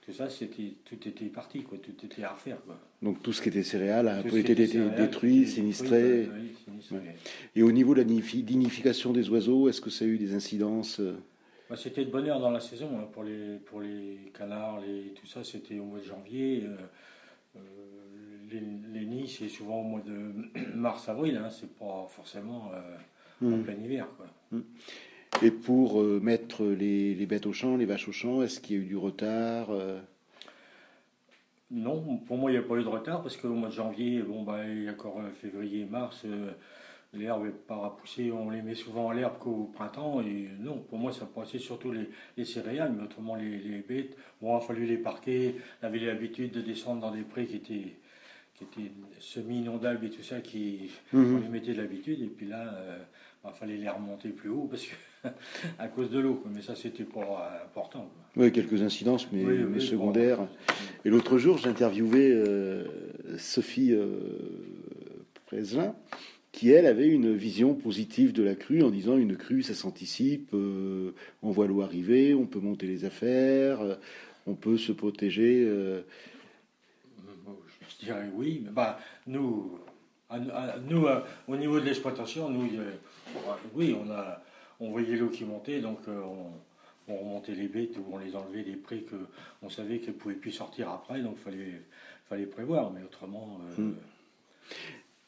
tout ça, tout était parti, quoi, tout était à refaire, quoi. Donc tout ce qui était céréales a un peu été détruit, sinistré. Sinistré. Ouais. Et au niveau de la nidification des oiseaux, est-ce que ça a eu des incidences? C'était de bonne heure dans la saison, hein, pour les canards, tout ça, c'était au mois de janvier. Les nids, c'est souvent au mois de mars-avril, hein, c'est pas forcément en plein hiver, quoi. Et pour mettre les bêtes au champ, les vaches au champ, est-ce qu'il y a eu du retard? Non, pour moi, il n'y a pas eu de retard, parce qu'au mois de janvier, il y a encore février, mars, l'herbe n'est pas repoussée, on les met souvent en l'herbe qu'au printemps, et non, pour moi, ça passait surtout les céréales, mais autrement, les bêtes, il a fallu les parquer, on avait l'habitude de descendre dans des prés qui étaient semi-inondables et tout ça, on les mettait de l'habitude, et puis là, il fallait les remonter plus haut, parce que à cause de l'eau, mais ça, c'était pas important, quoi. Oui, quelques incidences, mais secondaires. Et l'autre jour, j'interviewais Sophie Preslin, qui, elle, avait une vision positive de la crue, en disant une crue, ça s'anticipe, on voit l'eau arriver, on peut monter les affaires, on peut se protéger. Je dirais oui, mais nous, au niveau de l'exploitation, nous, oui, on voyait l'eau qui montait, donc on remontait les bêtes ou on les enlevait des prés qu'on savait qu'elles ne pouvaient plus sortir après, donc fallait prévoir, mais autrement...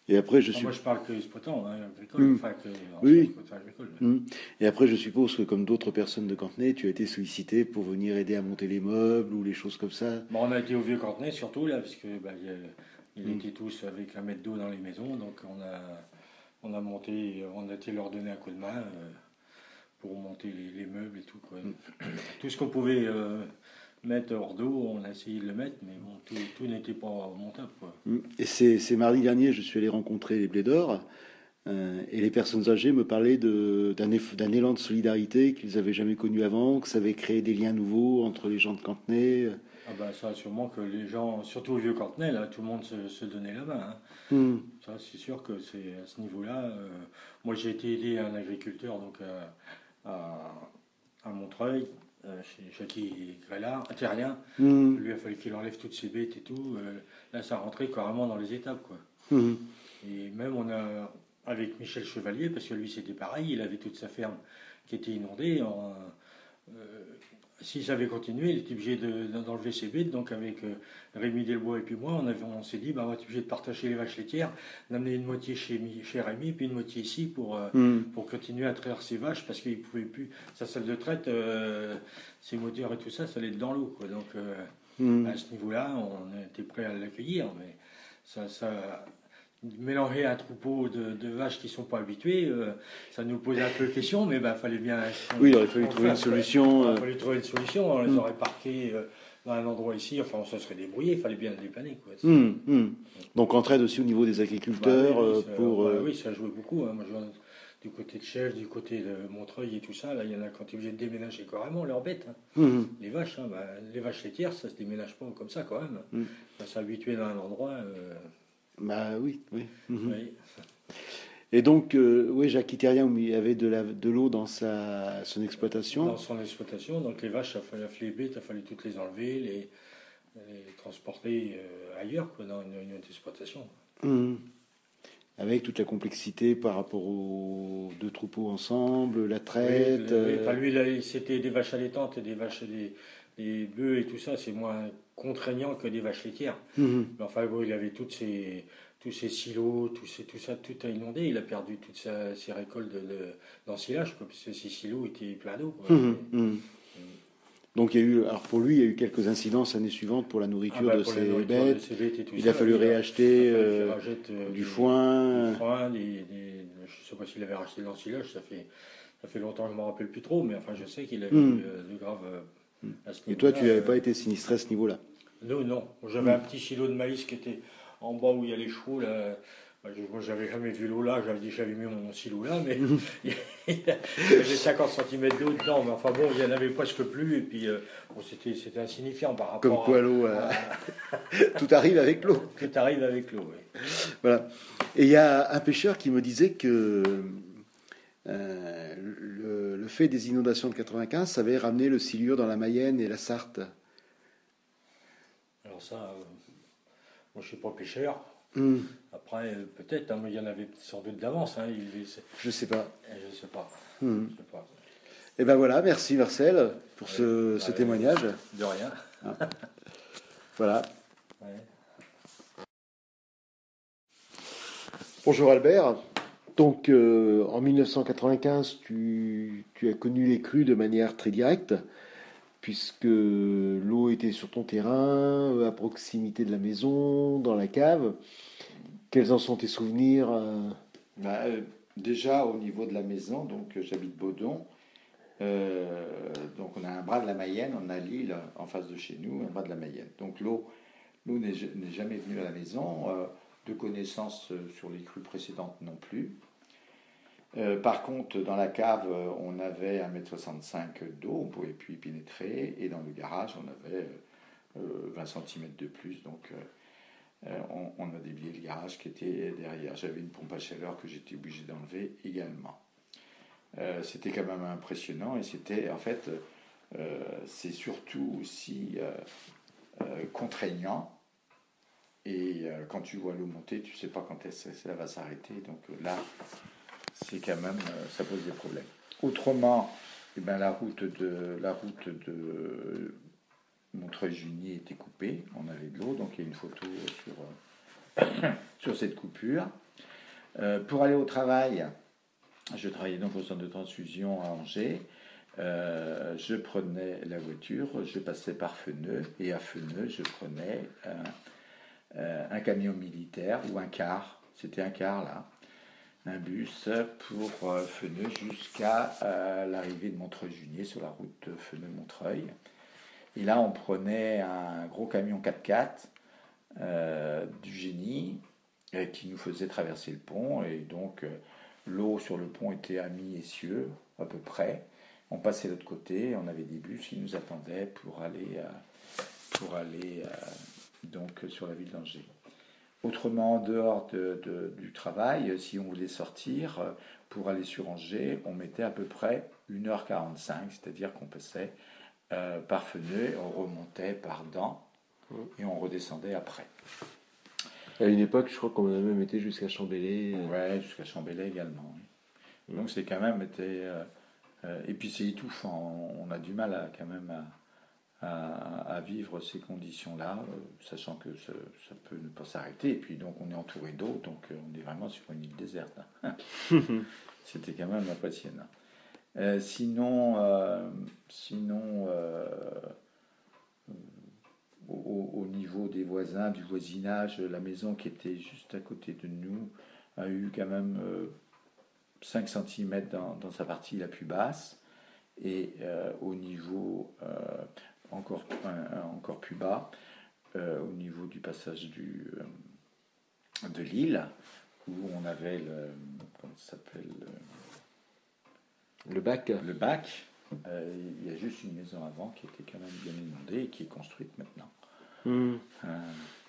Et après, moi, je parle que exploitant, agricole, enfin que oui. exploitant agricole. Et après, je suppose que comme d'autres personnes de Cantenay, tu as été sollicité pour venir aider à monter les meubles ou les choses comme ça. Bon, on a été au vieux Cantenay surtout là, parce que ils étaient tous avec 1 mètre d'eau dans les maisons, donc on a monté, on a été leur donner un coup de main pour monter les meubles et tout, quoi. Tout ce qu'on pouvait mettre hors d'eau, on a essayé de le mettre, mais bon, tout n'était pas montable, quoi. Et c'est mardi dernier, je suis allé rencontrer les Blédors, et les personnes âgées me parlaient d'un élan de solidarité qu'ils n'avaient jamais connu avant, que ça avait créé des liens nouveaux entre les gens de Cantenay. Ah ben ça, sûrement que les gens, surtout au vieux Cantenay, là, tout le monde se donnait la main. Ça, c'est sûr que c'est à ce niveau-là. Moi, j'ai été aidé un agriculteur donc à Montreuil, chez Jackie Grélard, terrien. Lui, il a fallu qu'il enlève toutes ses bêtes et tout. Là, ça rentrait carrément dans les étapes, quoi. Et même, on a, avec Michel Chevalier, parce que lui, c'était pareil, il avait toute sa ferme qui était inondée. Si j'avais continué, il était obligé d'enlever ses bêtes. Donc avec Rémi Delbois et puis moi, on s'est dit, on va être obligé de partager les vaches laitières, d'amener une moitié chez Rémi, puis une moitié ici pour continuer à traire ses vaches, parce qu'il ne pouvait plus. Sa salle de traite, ses moteurs et tout ça, ça allait être dans l'eau, quoi. Donc à ce niveau-là, on était prêt à l'accueillir, mais ça mélanger un troupeau de vaches qui ne sont pas habituées, ça nous posait un peu de questions, mais il fallait bien... Oui, il aurait fallu trouver une solution. Il fallait trouver une solution, on les aurait parqués dans un endroit ici, enfin on se serait débrouillé, il fallait bien les dépanner, quoi. Donc entraide aussi au niveau des agriculteurs oui, ça jouait beaucoup. Moi, je vois du côté de Chèvres, du côté de Montreuil et tout ça, là, il y en a quand ils sont obligés de déménager carrément leurs bêtes. Les vaches, les vaches laitières, ça se déménage pas comme ça quand même. Ça s'habituer dans un endroit... oui. Et donc, Jacques Terrien, il y avait de l'eau dans son exploitation. Dans son exploitation, donc les vaches, les bêtes, il a fallu toutes les enlever, les transporter ailleurs, quoi, dans une autre exploitation. Avec toute la complexité par rapport aux deux troupeaux ensemble, la traite. Lui, c'était des vaches allaitantes et des vaches, des bœufs et tout ça, c'est moins contraignant que des vaches laitières. Mais enfin, il avait tous ses silos, tout ça, tout a inondé. Il a perdu toutes ses récoltes d'ensilage, parce que ses silos étaient pleins d'eau. Donc pour lui, il y a eu quelques incidences l'année suivante pour la nourriture de ses bêtes. Il a fallu réacheter du foin. Je ne sais pas s'il avait racheté de l'ensilage, ça fait longtemps que je ne me rappelle plus trop, mais enfin je sais qu'il a eu de graves... Et toi, tu n'avais pas été sinistré à ce niveau-là? Non. J'avais un petit silo de maïs qui était en bas où il y a les chevaux. Là. Moi, j'avais jamais vu l'eau là. J'avais mis mon silo là, mais il y avait 50 cm d'eau dedans. Mais enfin bon, il n'y en avait presque plus. Et puis, c'était insignifiant par rapport Comme quoi, l'eau... Tout arrive avec l'eau. Tout arrive avec l'eau, oui. Voilà. Et il y a un pêcheur qui me disait que... le fait des inondations de 95, ça avait ramené le silure dans la Mayenne et la Sarthe. Alors ça, moi je ne suis pas pêcheur. Après, peut-être, mais il y en avait sans doute d'avance. Je ne sais pas. Je sais pas. Et ben voilà, merci Marcel pour ce témoignage. De rien. Voilà. Bonjour Albert. Donc, en 1995, tu as connu les crues de manière très directe, puisque l'eau était sur ton terrain, à proximité de la maison, dans la cave. Quels en sont tes souvenirs? Déjà, au niveau de la maison, donc j'habite Baudon. Donc, on a un bras de la Mayenne, on a l'île en face de chez nous, un bras de la Mayenne. Donc, l'eau n'est jamais venue à la maison. De connaissances sur les crues précédentes non plus. Par contre, dans la cave, on avait 1,65 m d'eau, on ne pouvait plus y pénétrer, et dans le garage, on avait 20 cm de plus, donc on a déblayé le garage qui était derrière. J'avais une pompe à chaleur que j'étais obligé d'enlever également. C'était quand même impressionnant, et c'était, en fait, c'est surtout aussi contraignant, et quand tu vois l'eau monter, tu ne sais pas quand ça va s'arrêter, donc là... c'est quand même, ça pose des problèmes. Autrement, Et ben la route de Montreuil-Junier était coupée, on avait de l'eau, donc il y a une photo sur cette coupure. Pour aller au travail, je travaillais donc au centre de transfusion à Angers. Je prenais la voiture, je passais par Feneux, et à Feneux, je prenais un camion militaire ou un car, c'était un car là, un bus pour Feneux jusqu'à l'arrivée de Montreuil-Junier sur la route Feneux-Montreuil. Et là, on prenait un gros camion 4x4 du génie qui nous faisait traverser le pont. Et donc, l'eau sur le pont était à mi-essieu, à peu près. On passait de l'autre côté, on avait des bus qui nous attendaient pour aller donc sur la ville d'Angers. Autrement, en dehors du travail, si on voulait sortir pour aller sur Angers, on mettait à peu près 1h45, c'est-à-dire qu'on passait par Feneux, on remontait par Dans et on redescendait après. À une époque, je crois qu'on a même été jusqu'à Chambélet. Ouais, jusqu'à Chambélet également. Oui. Donc c'est quand même été... et puis c'est étouffant, on a du mal quand même à vivre ces conditions-là, sachant que ça peut ne pas s'arrêter. Et puis donc on est entouré d'eau, donc on est vraiment sur une île déserte. C'était quand même impressionnant. Sinon, au niveau des voisins, du voisinage, la maison qui était juste à côté de nous a eu quand même 5 cm dans sa partie la plus basse, et au niveau encore plus bas, au niveau du passage de l'île, où on avait comment ça s'appelle, le bac. Le bac. Il y a juste une maison avant qui était quand même bien inondée et qui est construite maintenant. Il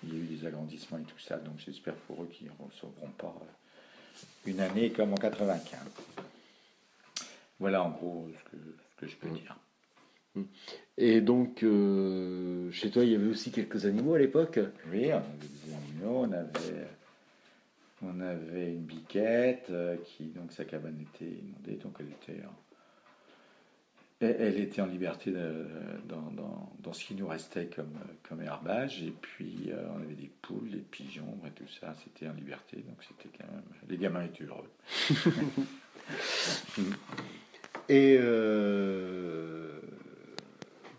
y a eu des agrandissements et tout ça, donc j'espère pour eux qu'ils ne recevront pas une année comme en 95. Voilà en gros ce que je peux dire. Et donc, chez toi, il y avait aussi quelques animaux à l'époque? Oui, on avait des animaux, on avait une biquette donc sa cabane était inondée, donc elle était en liberté dans ce qui nous restait comme herbage, et puis on avait des poules, des pigeons et tout ça, c'était en liberté, donc c'était quand même... Les gamins étaient heureux. Et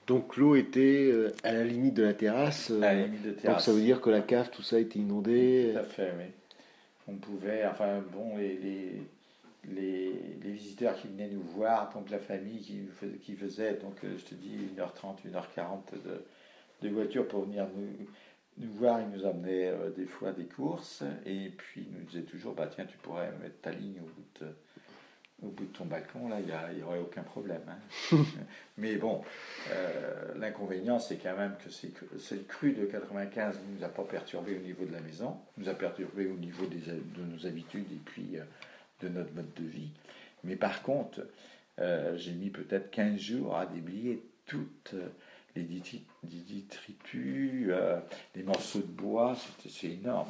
donc l'eau était à la limite de la terrasse, à la limite de terrasse. Donc ça veut dire que la cave, tout ça était inondé. Tout à fait, oui. On pouvait, enfin bon, les visiteurs qui venaient nous voir, donc la famille qui faisait, donc je te dis 1h30, 1h40 de voiture pour venir nous voir, ils nous amenaient des fois des courses, et puis ils nous disaient toujours, bah tiens, tu pourrais mettre ta ligne au bout de ton balcon, là, il n'y aurait aucun problème. Hein. Mais bon, l'inconvénient, c'est quand même que cette crue de 95 ne nous a pas perturbé au niveau de la maison, nous a perturbé au niveau de nos habitudes et puis de notre mode de vie. Mais par contre, j'ai mis peut-être 15 jours à déblayer toutes les détritus, les morceaux de bois, c'est énorme.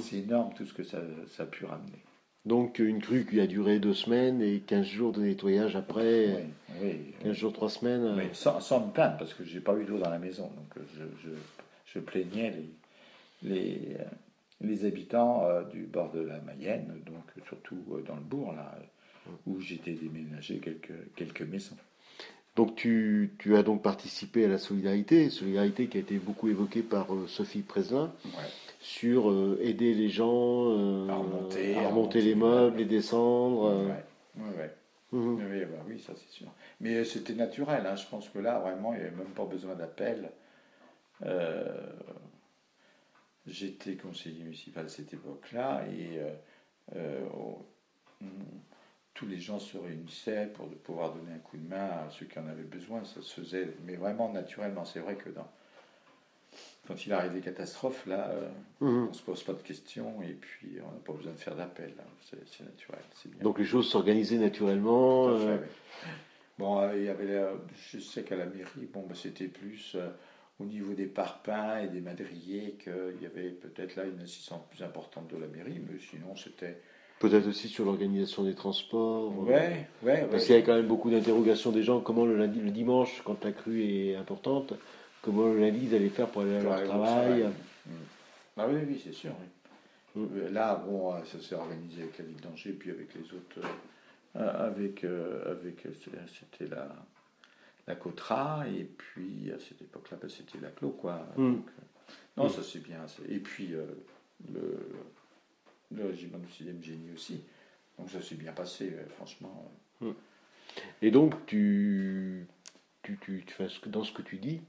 C'est énorme tout ce que ça a pu ramener. Donc une crue qui a duré 2 semaines et 15 jours de nettoyage après, oui, 15 jours, 3 semaines. Oui, sans me plaindre, parce que j'ai pas eu d'eau dans la maison, donc je plaignais les habitants du bord de la Mayenne, donc surtout dans le bourg, là, où j'étais déménagé quelques maisons. Donc tu as donc participé à la solidarité qui a été beaucoup évoquée par Sophie Preslin, sur aider les gens à remonter les meubles, les descendre. Oui, ça c'est sûr. Mais c'était naturel, hein. Je pense que là, vraiment, il n'y avait même pas besoin d'appel. J'étais conseiller municipal à cette époque-là, et tous les gens se réunissaient pour pouvoir donner un coup de main à ceux qui en avaient besoin. Ça se faisait, mais vraiment naturellement. C'est vrai que quand il arrive des catastrophes, là, on ne se pose pas de questions, et puis on n'a pas besoin de faire d'appel. C'est naturel, c'est bien. Donc les choses s'organisaient naturellement. Tout à fait, oui. Bon, il y avait, je sais qu'à la mairie, c'était plus au niveau des parpaings et des madriers qu'il y avait peut-être là une assistance plus importante de la mairie, mais sinon c'était Peut-être aussi sur l'organisation des transports. Ouais. Parce qu'il y a quand même beaucoup d'interrogations des gens. Comment le dimanche, quand la crue est importante, comment le lundi ils allaient faire pour aller à leur travail. Ah oui, c'est sûr. Oui. Là, bon, ça s'est organisé avec la ville d'Angers, puis avec les autres, c'était la Cotra, et puis à cette époque-là, c'était la Clos, quoi. Donc, non, ça c'est bien. Et puis le régiment du 6e génie aussi. Donc ça s'est bien passé, franchement. Et donc, dans ce que tu dis,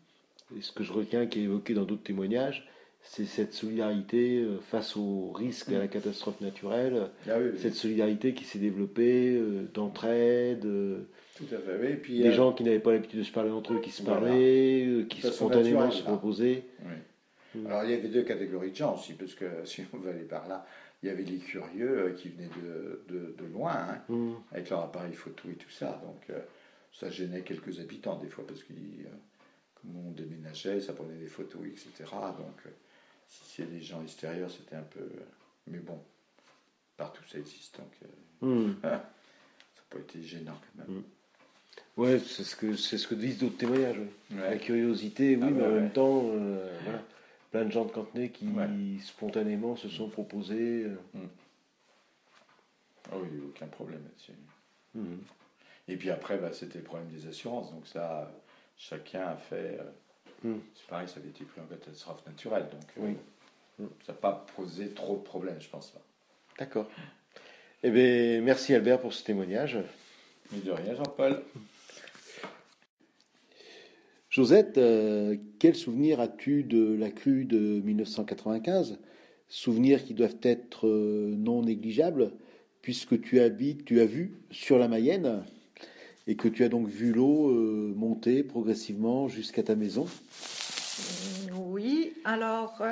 et ce que je retiens qui est évoqué dans d'autres témoignages, c'est cette solidarité face aux risques et à la catastrophe naturelle, cette solidarité qui s'est développée d'entraide, tout à fait, oui. Et puis, des gens qui n'avaient pas l'habitude de se parler entre eux, qui se parlaient, qui spontanément se proposaient. Oui. Alors il y avait deux catégories de gens aussi, parce que si on veut aller par là, il y avait les curieux qui venaient de loin, avec leur appareil photo et tout ça, donc ça gênait quelques habitants des fois, parce que comme on déménageait, ça prenait des photos, etc. Donc si c'est des gens extérieurs, c'était un peu... Mais bon, partout ça existe, donc ça n'a pas été gênant quand même. Ouais, c'est ce que disent d'autres témoignages. Ouais. La curiosité, oui, mais en même temps, voilà, plein de gens de Cantenay qui spontanément se sont proposés. Ah oui, aucun problème là-dessus. Et puis après, c'était le problème des assurances, donc ça, chacun a fait... C'est pareil, ça avait été pris en catastrophe naturelle, donc ça n'a pas posé trop de problèmes, je pense pas. D'accord. Eh bien, merci Albert pour ce témoignage. Mais de rien, Jean-Paul. Josette, quel souvenir as-tu de la crue de 1995 ? Souvenirs qui doivent être non négligeables, puisque tu as vu sur la Mayenne et que tu as donc vu l'eau monter progressivement jusqu'à ta maison. Oui, alors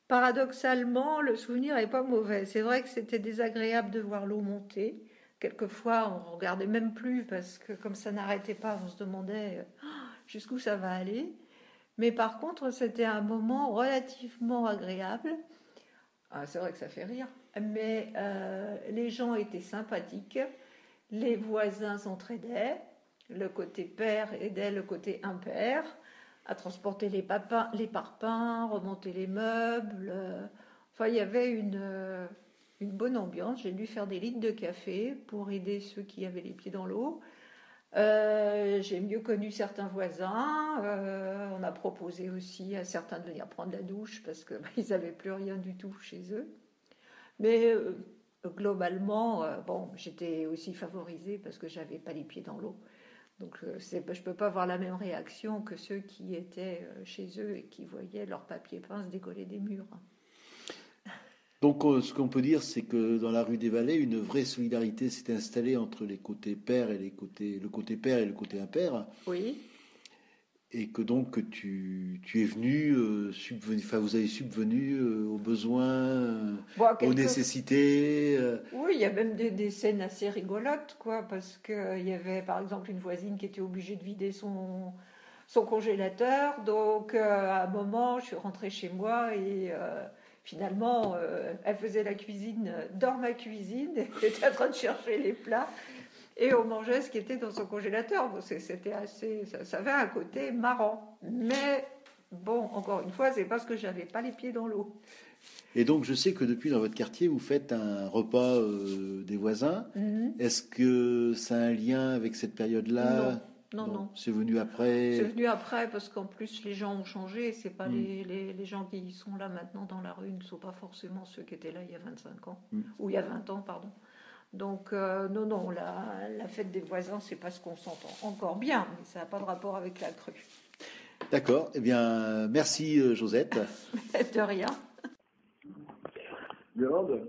paradoxalement, le souvenir n'est pas mauvais. C'est vrai que c'était désagréable de voir l'eau monter. Quelquefois, on ne regardait même plus parce que comme ça n'arrêtait pas, on se demandait jusqu'où ça va aller. Mais par contre, c'était un moment relativement agréable. C'est vrai que ça fait rire, mais les gens étaient sympathiques, les voisins s'entraidaient, le côté père aidait le côté impair, à transporter les parpaings, remonter les meubles. Enfin, il y avait une bonne ambiance. J'ai dû faire des litres de café pour aider ceux qui avaient les pieds dans l'eau. J'ai mieux connu certains voisins. On a proposé aussi à certains de venir prendre la douche parce qu'ils n'avaient plus rien du tout chez eux. Mais globalement, j'étais aussi favorisée parce que j'avais pas les pieds dans l'eau. Donc je ne peux pas avoir la même réaction que ceux qui étaient chez eux et qui voyaient leur papier peint se décoller des murs. Donc ce qu'on peut dire, c'est que dans la rue des Vallées, une vraie solidarité s'est installée entre les côtés père et le côté père et le côté impair. Oui. Et que donc tu es venu vous avez subvenu aux besoins, aux nécessités. Oui, il y a même des scènes assez rigolotes, quoi, parce qu'il y avait par exemple une voisine qui était obligée de vider son congélateur. Donc à un moment, je suis rentrée chez moi et finalement, elle faisait la cuisine dans ma cuisine, elle était en train de chercher les plats. Et on mangeait ce qui était dans son congélateur. Bon, c'était assez, ça avait un côté marrant. Mais bon, encore une fois, c'est parce que j'avais pas les pieds dans l'eau. Et donc, je sais que depuis dans votre quartier, vous faites un repas des voisins. Est-ce que ça a un lien avec cette période-là ? Non. C'est venu après. C'est venu après parce qu'en plus les gens ont changé. C'est pas les gens qui sont là maintenant dans la rue ne sont pas forcément ceux qui étaient là il y a 25 ans ou il y a 20 ans, pardon. Donc non, la fête des voisins, c'est parce qu'on s'entend encore bien, mais ça n'a pas de rapport avec la crue. D'accord. Eh bien, merci Josette. De rien. Yolande,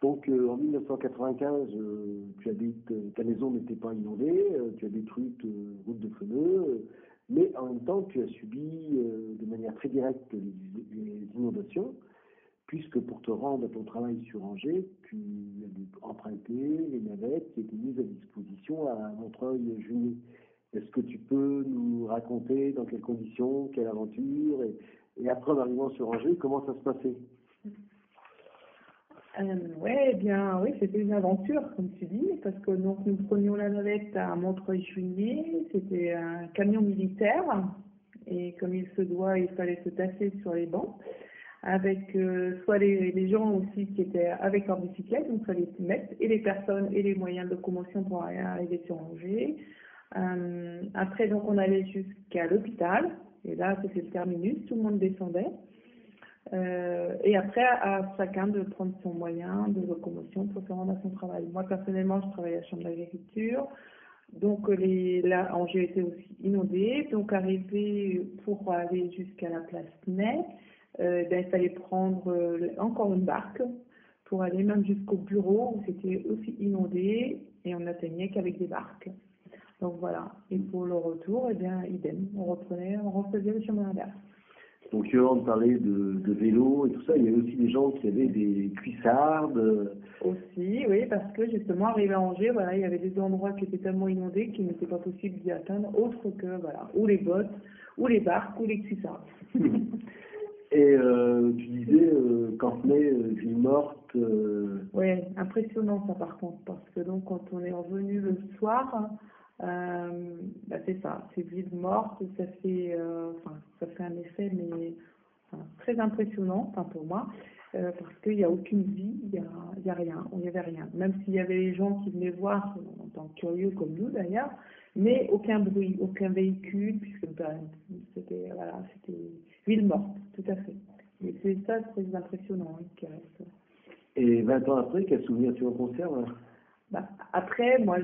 donc en 1995, ta maison n'était pas inondée, tu as détruit route de Feneux, mais en même temps, tu as subi de manière très directe les inondations. Puisque pour te rendre à ton travail sur Angers, tu as dû emprunter les navettes qui étaient mises à disposition à Montreuil-Juigné. Est-ce que tu peux nous raconter dans quelles conditions, quelle aventure, et après en arrivant sur Angers, comment ça se passait ? Ouais, eh bien, oui, c'était une aventure, comme tu dis, parce que donc, nous prenions la navette à Montreuil-Juigné, c'était un camion militaire, et comme il se doit, il fallait se tasser sur les bancs, avec soit les gens aussi qui étaient avec leur bicyclette, donc il fallait s'y mettre, et les personnes et les moyens de locomotion pour arriver sur Angers. Après, donc, on allait jusqu'à l'hôpital, et là, c'était le terminus, tout le monde descendait. Et après, à chacun de prendre son moyen de locomotion pour se rendre à son travail. Moi, personnellement, je travaillais à la Chambre d'agriculture. Donc, là, Angers était aussi inondé. Donc, arrivé pour aller jusqu'à la place Ney, il fallait prendre encore une barque pour aller même jusqu'au bureau où c'était aussi inondé et on n'atteignait qu'avec des barques. Donc, voilà. Et pour le retour, eh bien, idem. On refaisait le chemin inverse. Donc, Yolande parlait de vélo et tout ça. Il y avait aussi des gens qui avaient des cuissardes. Aussi, oui, parce que justement, arrivé à Angers, voilà, il y avait des endroits qui étaient tellement inondés qu'il n'était pas possible d'y atteindre, autre que, voilà, ou les bottes, ou les barques, ou les cuissardes. Et tu disais, Cantenay, ville morte. Oui, impressionnant ça par contre, parce que donc quand on est revenu le soir, c'est ça, c'est ville morte, ça fait un effet mais très impressionnant, enfin pour moi, parce qu'il n'y a aucune vie, il y a rien, il n'y avait rien. Même s'il y avait les gens qui venaient voir, en tant que curieux comme nous d'ailleurs, mais aucun bruit, aucun véhicule, puisque c'était ville morte, tout à fait. Et c'est ça très impressionnant qui reste. Et 20 ans après, quel souvenir tu en conserves? Après, moi,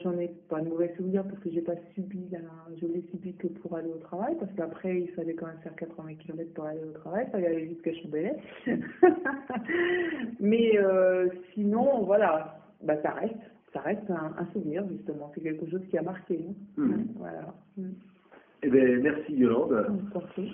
j'en ai pas de mauvais souvenirs parce que j'ai pas subi je l'ai subi que pour aller au travail, parce qu'après, il fallait quand même faire 80 km pour aller au travail, il fallait aller jusqu'à Chambélet. Mais sinon, voilà, ça reste un souvenir, justement. C'est quelque chose qui a marqué. Voilà. Eh bien, merci Yolande. Je t'en prie.